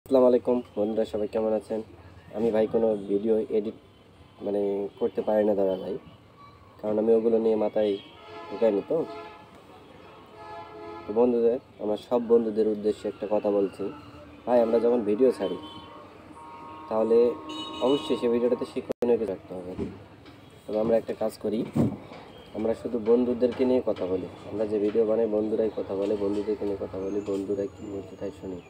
আসসালামু আলাইকুম বন্ধুরা, সবাই কেমন আছেন? আমি ভাই কোনো ভিডিও এডিট করতে পারি না দাদা ভাই, কারণ আমি ওগুলো নিয়ে মাথায় ঢুকাইনি। তো বন্ধুদের, আমার সব বন্ধুদের উদ্দেশ্যে একটা কথা বলছি। ভাই, আমরা যখন ভিডিও ছাড়ি তাহলে অবশ্যই সেই ভিডিওটাতে শিক্ষণীয় কিছু রাখতে হবে। তবে আমরা একটা কাজ করি, আমরা শুধু বন্ধুদেরকে নিয়ে কথা বলি। আমরা যে ভিডিও বানাই বন্ধুরাই কথা বলে, বন্ধুদেরকে নিয়ে কথা বলি, বন্ধুরা কী বলছে তাই শুনি।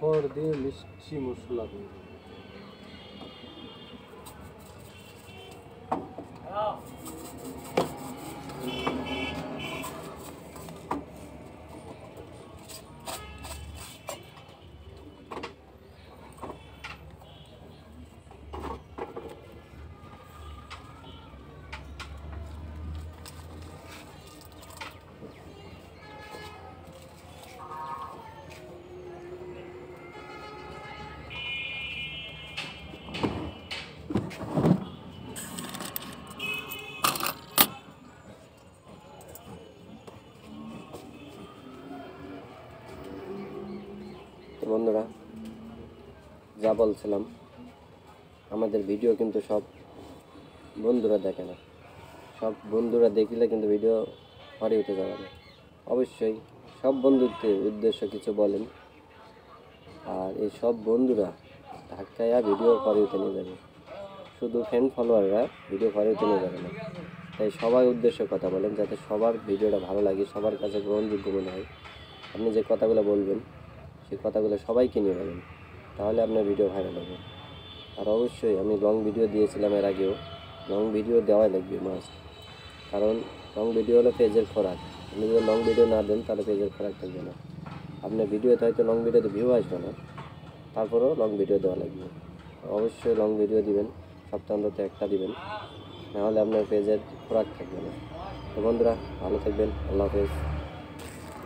খড় দিয়ে মিষ্টি মশলা দিয়ে তো বন্ধুরা, যা বলছিলাম, আমাদের ভিডিও কিন্তু সব বন্ধুরা দেখে না। সব বন্ধুরা দেখলে কিন্তু ভিডিও পরে উঠে যাবে না। অবশ্যই সব বন্ধুদের উদ্দেশ্য কিছু বলেন, আর এই সব বন্ধুরা ধাক্কায়া ভিডিও পরে উঠে নিয়ে যাবে। শুধু ফ্রেন্ড ফলোয়াররা ভিডিও পরে উঠে নিয়ে যাবে না। তাই সবার উদ্দেশ্যে কথা বলেন, যাতে সবার ভিডিওটা ভালো লাগে, সবার কাছে গ্রহণযোগ্য মনে হয়। আপনি যে কথাগুলো বলবেন সেই কথাগুলো সবাইকে নিয়ে বলেন, তাহলে আপনার ভিডিও ভাইরাল হবে। আর অবশ্যই আমি লং ভিডিও দিয়েছিলাম এর আগেও, লং ভিডিও দেওয়াই লাগবে মাস্ট, কারণ লং ভিডিও হলো পেজের খোরাক। আপনি যদি লং ভিডিও না দেন তাহলে পেজের খোরাক থাকবে না। আপনার ভিডিওতে হয়তো লং ভিডিওতে ভিউ আসবে না, তারপরেও লং ভিডিও দেওয়া লাগবে। অবশ্যই লং ভিডিও দিবেন, সপ্তাহ অন্তত একটা দিবেন, নাহলে আপনার পেজের খোরাক থাকবে না। তো বন্ধুরা, ভালো থাকবেন। আল্লাহ হাফেজ।